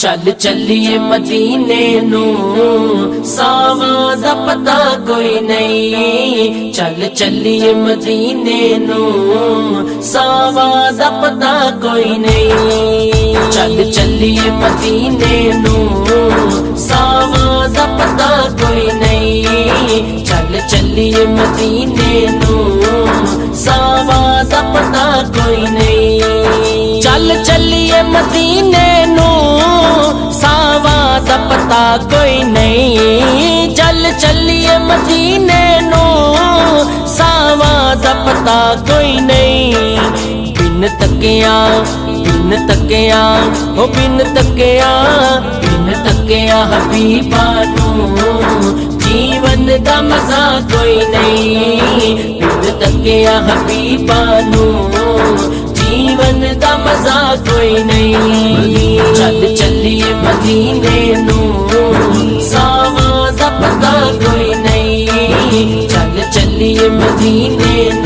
चल चलिए मदीने नू सावा दा पता कोई नहीं। चल चलिए मदीने नू सावा दा पता कोई नहीं। चल चलिए मदीने नू सावा दा पता कोई नहीं। चल चलिए मदीने नू सावा दा पता कोई नहीं। चल चलिए मदीने नू सावा दा पता कोई नहीं। चल चलिए मदीने नू सावा दा पता कोई नहीं। बिन तकिया हो बिन तकिया हबीबा नू जीवन दा मजा कोई नहीं। बिन तकिया हबीबा नू जीवन दा मजा कोई नहीं। चल चलिए मदीने नू सावा दा पता कोई नहीं। चल चलिए मदीने नू